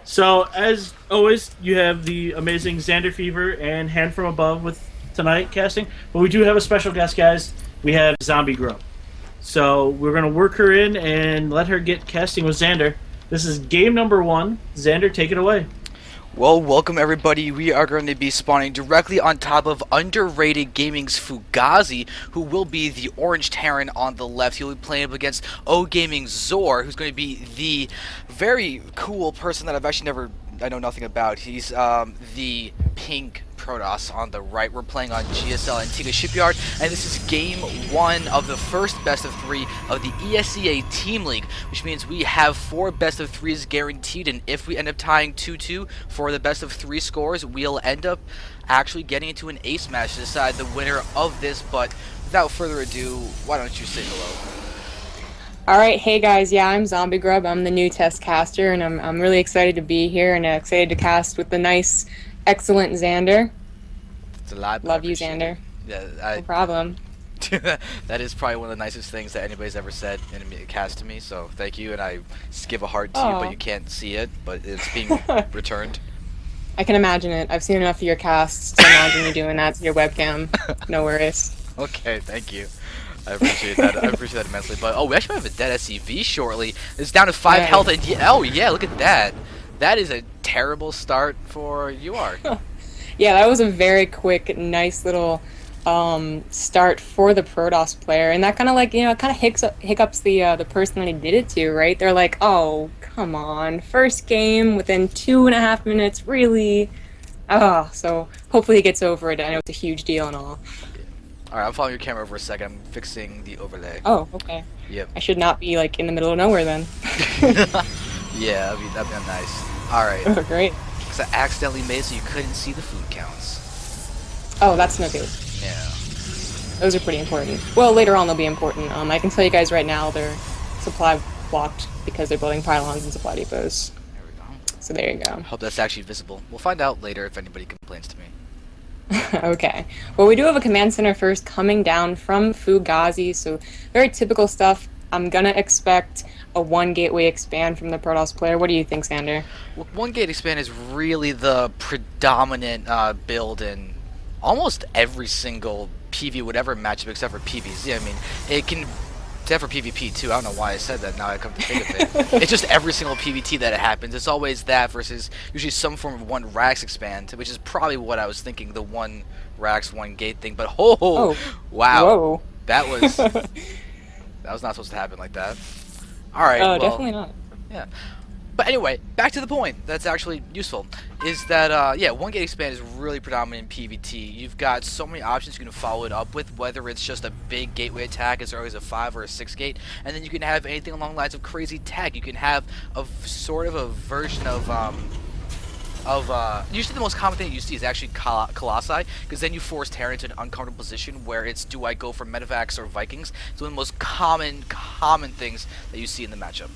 So, as always, you have the amazing Xander Fever and Hand from Above with tonight casting. But we do have a special guest, guys. We have Zombie Grub. So, we're going to work her in and let her get casting with Xander. This is game number one. Xander, take it away. Well, welcome everybody. We are going to be spawning directly on top of Underrated Gaming's Fugazi, who will be the orange Terran on the left. He'll be playing up against oGaming's Zor, who's going to be the very cool person that I know nothing about. He's the pink Protoss on the right. We're playing on GSL Antiga Shipyard, and this is game one of the first best of three of the ESEA Team League, which means we have 4 best of threes guaranteed, and if we end up tying 2-2 for the best of 3 scores, we'll end up actually getting into an ace match to decide the winner of this. But without further ado, why don't you say hello? Alright, hey guys, yeah, I'm Zombie Grub. I'm the new test caster, and I'm really excited to be here and excited to cast with the nice, excellent Xander. It's a lot. Love you, Xander. Yeah, No problem. that is probably one of the nicest things that anybody's ever said in a cast to me, so thank you, and I give a heart to you, but you can't see it, but it's being returned. I can imagine it. I've seen enough of your casts to imagine you doing that to your webcam. No worries. Okay, thank you. I appreciate that. I appreciate that immensely. But we actually have a dead SCV shortly. It's down to 5 Nice. health, and oh yeah, look at that. That is a terrible start for UR. Yeah, that was a very quick, nice little start for the Protoss player, and that kind of hiccups the person that he did it to, right? They're like, oh, come on, first game within 2.5 minutes, really? Oh, so hopefully he gets over it. I know it's a huge deal and all. Alright, I'm following your camera for a second. I'm fixing the overlay. Oh, okay. Yep. I should not be like in the middle of nowhere then. Yeah, that'd be nice. Alright. Oh, great. Because I accidentally made it so you couldn't see the food counts. Oh, that's no good. Yeah. Those are pretty important. Well, later on they'll be important. I can tell you guys right now they're supply blocked because they're building pylons and supply depots. There we go. So there you go. Hope that's actually visible. We'll find out later if anybody complains to me. Okay. Well, we do have a command center first coming down from Fugazi, so very typical stuff. I'm gonna expect a 1 gateway expand from the Protoss player. What do you think, Xander? Well, 1 gate expand is really the predominant build in almost every single PV, whatever matchup except for PVZ. I mean, it can, except for PvP too. I don't know why I said that now I come to think of it. It's just every single PvT that it happens. It's always that versus usually some form of 1 Rax expand, which is probably what I was thinking, the 1 Rax, 1 gate thing. But wow. Whoa. That was not supposed to happen like that. Alright, Oh, well, definitely not. yeah. But anyway, back to the point that's actually useful, is that, yeah, 1 gate expand is really predominant in PvT. You've got so many options you can follow it up with, whether it's just a big gateway attack as early as a 5 or a 6 gate, and then you can have anything along the lines of crazy tech. You can have sort of a version of usually the most common thing that you see is actually Colossi, because then you force Terran into an uncomfortable position where it's, do I go for Medivacs or Vikings? It's one of the most common things that you see in the matchup.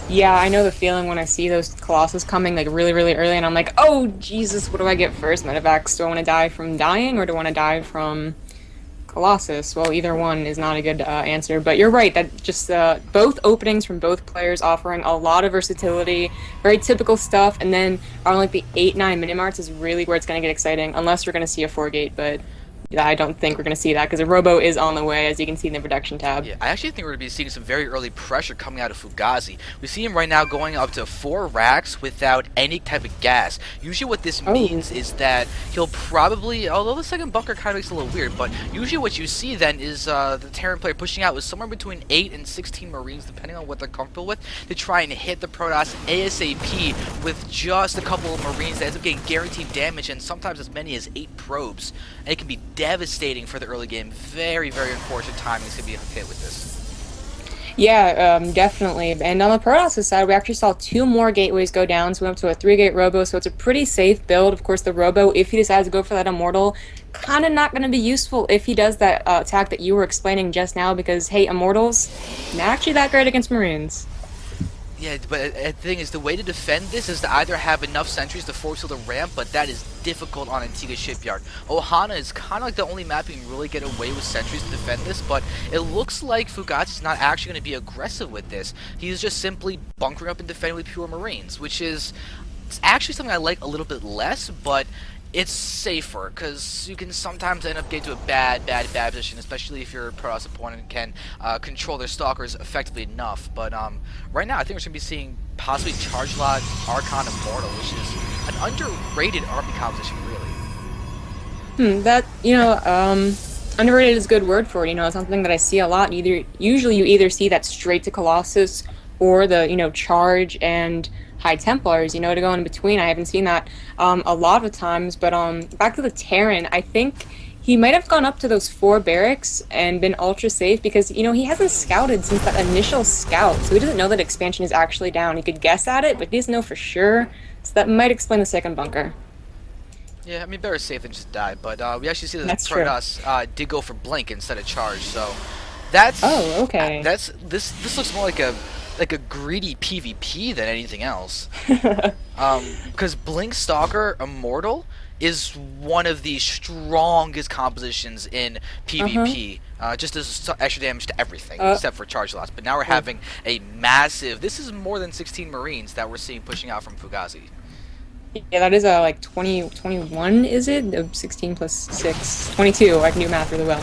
Yeah, I know the feeling when I see those Colossus coming like really, really early, and I'm like, oh, Jesus, what do I get first? Medivacs? Do I want to die from dying, or do I want to die from Colossus? Well, either one is not a good answer, but you're right, that just both openings from both players offering a lot of versatility, very typical stuff, and then on like the 8-9 minimarts is really where it's going to get exciting, unless we're going to see a 4-gate, but yeah, I don't think we're going to see that, because a robo is on the way, as you can see in the production tab. Yeah, I actually think we're going to be seeing some very early pressure coming out of Fugazi. We see him right now going up to 4 racks without any type of gas. Usually what this means is that he'll probably, although the second bunker kind of makes it a little weird, but usually what you see then is the Terran player pushing out with somewhere between 8 and 16 Marines, depending on what they're comfortable with, to try and hit the Protoss ASAP with just a couple of Marines that ends up getting guaranteed damage, and sometimes as many as 8 probes. And it can be devastating for the early game. Very, very unfortunate timing to be hit with this. Yeah, definitely. And on the Protoss side, we actually saw 2 more gateways go down, so we went up to a 3-gate robo, so it's a pretty safe build. Of course, the robo, if he decides to go for that immortal, kind of not going to be useful if he does that attack that you were explaining just now, because, hey, immortals, not actually that great against Marines. Yeah, but the thing is, the way to defend this is to either have enough sentries to force you to ramp, but that is difficult on Antiga Shipyard. Ohana is kind of like the only map you can really get away with sentries to defend this, but it looks like Fugazi's not actually going to be aggressive with this. He's just simply bunkering up and defending with pure Marines, which is actually something I like a little bit less, but it's safer, because you can sometimes end up getting to a bad position, especially if your Protoss opponent can control their stalkers effectively enough. But right now, I think we're going to be seeing possibly Charge Lot, Archon, Immortal, which is an underrated army composition, really. That, underrated is a good word for it. It's something that I see a lot. Usually you either see that straight to Colossus or the, Charge and High Templars, to go in between. I haven't seen that a lot of times, but back to the Terran, I think he might have gone up to those 4 barracks and been ultra safe because, he hasn't scouted since that initial scout, so he doesn't know that expansion is actually down. He could guess at it, but he doesn't know for sure, so that might explain the second bunker. Yeah, I mean, better safe than just die, but we actually see that That's Protoss did go for Blink instead of Charge, so that's... Oh, okay. This looks more like a greedy PvP than anything else. Because Blink Stalker Immortal is one of the strongest compositions in PvP. Just does extra damage to everything except for charge lots. But now we're having a massive... This is more than 16 Marines that we're seeing pushing out from Fugazi. Yeah, that is like 21, is it? 16 plus 6, 22. I can do math really well.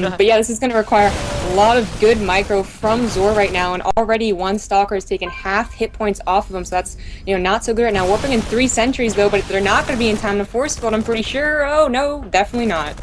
But yeah, this is going to require a lot of good micro from Zor right now, and already one Stalker has taken half hit points off of him, so that's not so good right now. Warping in 3 sentries though, but they're not going to be in time to force field, I'm pretty sure. Oh no, definitely not.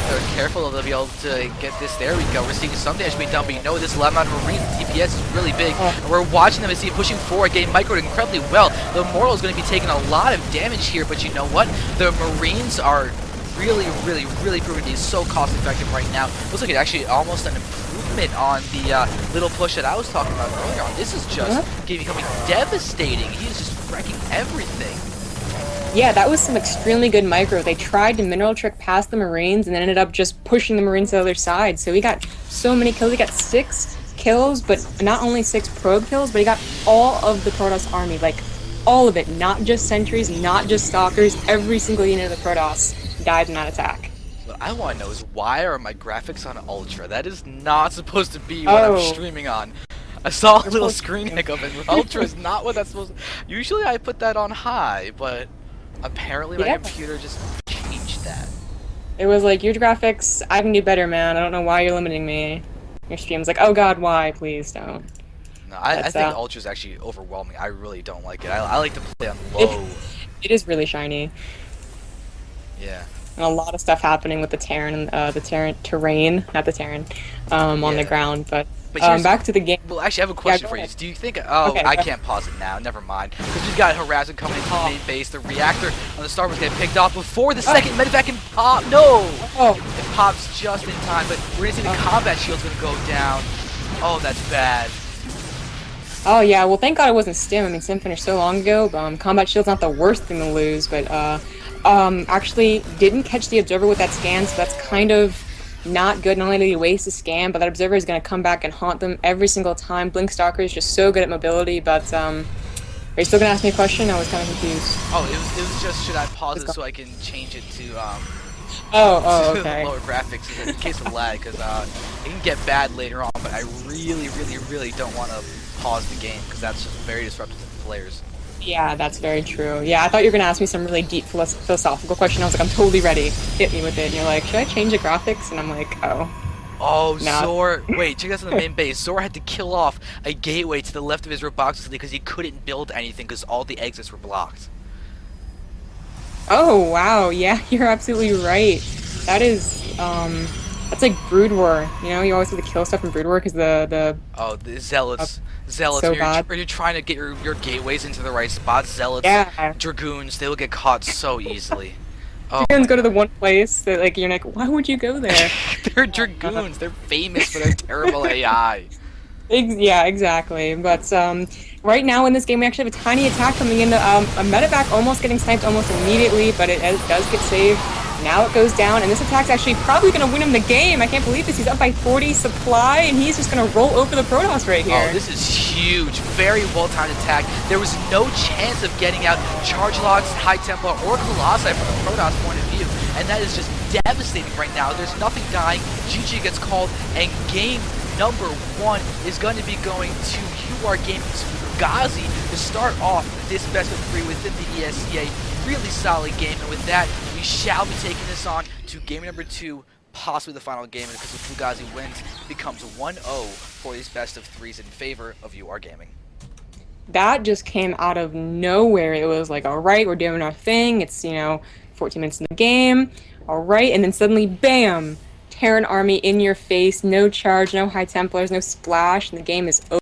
They're careful, they'll be able to get this. There we go. We're seeing some damage being done, but this loud amount of Marines. DPS is really big. And we're watching them as he pushing forward, getting microed incredibly well. The Immortal is going to be taking a lot of damage here, but you know what? The Marines are really proving to be so cost effective right now. Looks like it's actually almost an improvement on the little push that I was talking about earlier on. This is just becoming devastating. He is just wrecking everything. Yeah, that was some extremely good micro. They tried to mineral trick past the Marines and then ended up just pushing the Marines to the other side. So he got so many kills. He got 6 kills, but not only 6 probe kills, but he got all of the Protoss army. Like, all of it. Not just sentries, not just stalkers. Every single unit of the Protoss died in that attack. What I want to know is, why are my graphics on Ultra? That is not supposed to be what I'm streaming on. I saw a little screen hiccup, and Ultra is not what that's supposed to... Usually I put that on high, but... apparently my computer just changed that. It was like, your graphics, I can do better, man. I don't know why you're limiting me. Your stream's like, oh god, why? Please don't. No, I think Ultra's actually overwhelming. I really don't like it. I like to play on low. It is really shiny. Yeah. And a lot of stuff happening with the Terran, terrain, not the Terran, on the ground, but back to the game. Well, actually, I have a question for you. Do you think... Oh, okay, I can't pause it now. Never mind. Because we've got harassment coming into the main base. The reactor on the starboard's getting picked off before the second medevac can pop. No! It pops just in time, but we're going to see the combat shield's going to go down. Oh, that's bad. Oh, yeah. Well, thank God it wasn't Stim. I mean, Stim finished so long ago. Combat shield's not the worst thing to lose, but actually didn't catch the Observer with that scan, so that's kind of... not good. Not only did he waste a scan, but that Observer is going to come back and haunt them every single time. Blink Stalker is just so good at mobility, but are you still going to ask me a question? I was kind of confused. Oh, it was just, should I pause it so I can change it to okay. lower graphics in case of lag, because it can get bad later on, but I really don't want to pause the game, because that's just very disruptive to the players. Yeah, that's very true. Yeah, I thought you were going to ask me some really deep philosophical question. I was like, I'm totally ready. Hit me with it. And you're like, should I change the graphics? And I'm like, oh. Oh, no. Zor. Wait, check this out on the main base. Zor had to kill off a gateway to the left of his robotics facility because he couldn't build anything because all the exits were blocked. Oh, wow. Yeah, you're absolutely right. That is, that's like Brood War. You always have to kill stuff in Brood War because the... Oh, the Zealots. Zealots, so when you're trying to get your gateways into the right spots, Zealots, Dragoons, they will get caught so easily. Dragoons go to the one place that, like, you're like, why would you go there? They're Dragoons. They're famous for their terrible AI. Yeah, exactly. But right now in this game, we actually have a tiny attack coming in. A medevac almost getting sniped almost immediately, but it does get saved. Now it goes down, and this attack's actually probably going to win him the game. I can't believe this. He's up by 40 supply, and he's just going to roll over the Protoss right here. Oh, this is huge. Very well-timed attack. There was no chance of getting out Charge Logs, High Templar, or Colossi from the Protoss point of view, and that is just devastating right now. There's nothing dying. GG gets called, and game number 1 is going to be going to oGaming's Fugazi to start off this best of 3 within the ESEA. Really solid game, and with that, we shall be taking this on to game number 2, possibly the final game, because if Fugazi wins, it becomes 1-0 for these best of 3s in favor of oGaming. That just came out of nowhere. It was like, all right, we're doing our thing. It's, 14 minutes in the game. All right, and then suddenly, bam! Terran army in your face, no charge, no High Templars, no splash, and the game is over.